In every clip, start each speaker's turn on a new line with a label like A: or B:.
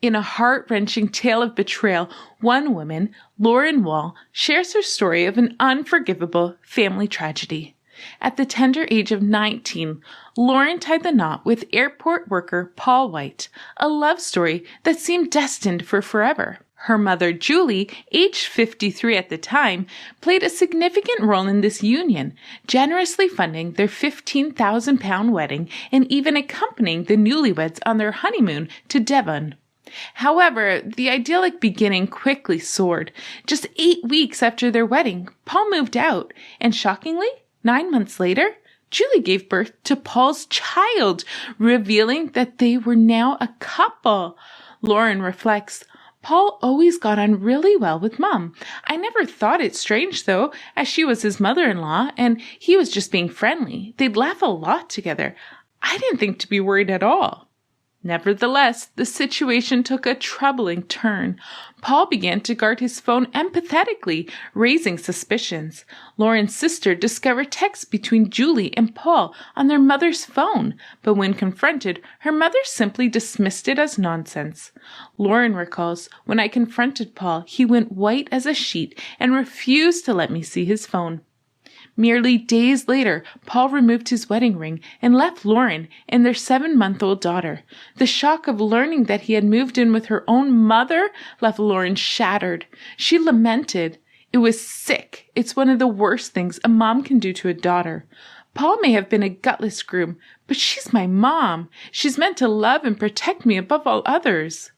A: In a heart-wrenching tale of betrayal, one woman, Lauren Wall, shares her story of an unforgivable family tragedy. At the tender age of 19, Lauren tied the knot with airport worker Paul White, a love story that seemed destined for forever. Her mother, Julie, aged 53 at the time, played a significant role in this union, generously funding their £15,000 wedding and even accompanying the newlyweds on their honeymoon to Devon. However, the idyllic beginning quickly soared. Just 8 weeks after their wedding, Paul moved out, and shockingly, 9 months later, Julie gave birth to Paul's child, revealing that they were now a couple. Lauren reflects, Paul always got on really well with Mom. I never thought it strange, though, as she was his mother-in-law, and he was just being friendly. They'd laugh a lot together. I didn't think to be worried at all. Nevertheless, the situation took a troubling turn. Paul began to guard his phone empathetically, raising suspicions. Lauren's sister discovered texts between Julie and Paul on their mother's phone, but when confronted, her mother simply dismissed it as nonsense. Lauren recalls, when I confronted Paul, he went white as a sheet and refused to let me see his phone. Merely days later, Paul removed his wedding ring and left Lauren and their 7-month-old daughter. The shock of learning that he had moved in with her own mother left Lauren shattered. She lamented, "It was sick. It's one of the worst things a mom can do to a daughter. Paul may have been a gutless groom, but she's my mom. She's meant to love and protect me above all others."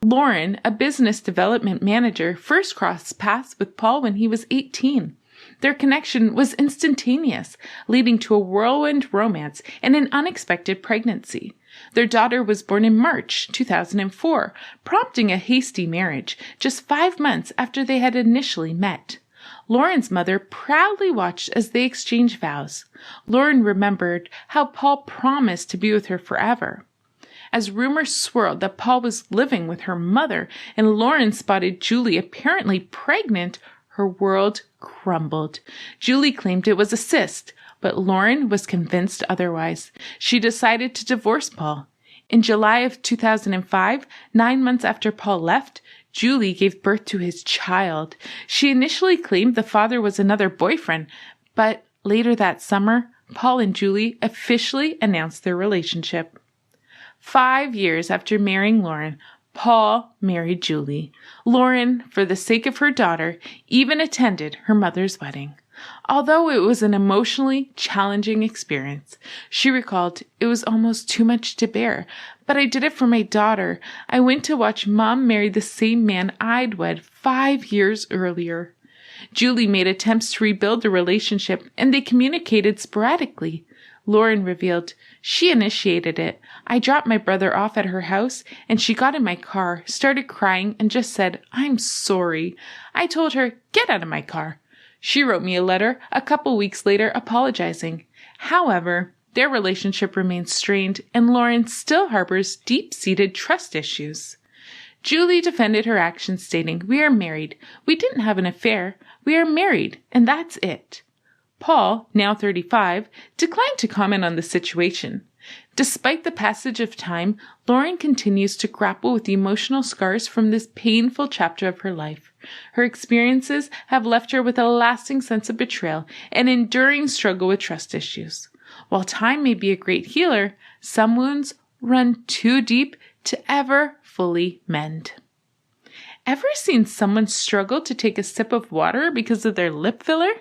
A: Lauren, a business development manager, first crossed paths with Paul when he was 18. Their connection was instantaneous, leading to a whirlwind romance and an unexpected pregnancy. Their daughter was born in March 2004, prompting a hasty marriage, just 5 months after they had initially met. Lauren's mother proudly watched as they exchanged vows. Lauren remembered how Paul promised to be with her forever. As rumors swirled that Paul was living with her mother and Lauren spotted Julie apparently pregnant, her world crumbled. Julie claimed it was a cyst, but Lauren was convinced otherwise. She decided to divorce Paul. In July of 2005, 9 months after Paul left, Julie gave birth to his child. She initially claimed the father was another boyfriend, but later that summer, Paul and Julie officially announced their relationship. 5 years after marrying Lauren, Paul married Julie. Lauren, for the sake of her daughter, even attended her mother's wedding. Although it was an emotionally challenging experience, she recalled, "It was almost too much to bear, but I did it for my daughter. I went to watch Mom marry the same man I'd wed 5 years earlier." Julie made attempts to rebuild the relationship, and they communicated sporadically. Lauren revealed, "She initiated it. I dropped my brother off at her house, and she got in my car, started crying, and just said, 'I'm sorry.' I told her, 'Get out of my car.' She wrote me a letter a couple weeks later apologizing. However, their relationship remains strained, and Lauren still harbors deep-seated trust issues. Julie defended her actions, stating, "We are married. We didn't have an affair. We are married, and that's it." Paul, now 35, declined to comment on the situation. Despite the passage of time, Lauren continues to grapple with the emotional scars from this painful chapter of her life. Her experiences have left her with a lasting sense of betrayal and enduring struggle with trust issues. While time may be a great healer, some wounds run too deep to ever fully mend. Ever seen someone struggle to take a sip of water because of their lip filler?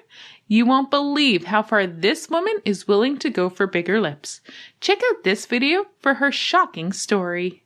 A: You won't believe how far this woman is willing to go for bigger lips. Check out this video for her shocking story.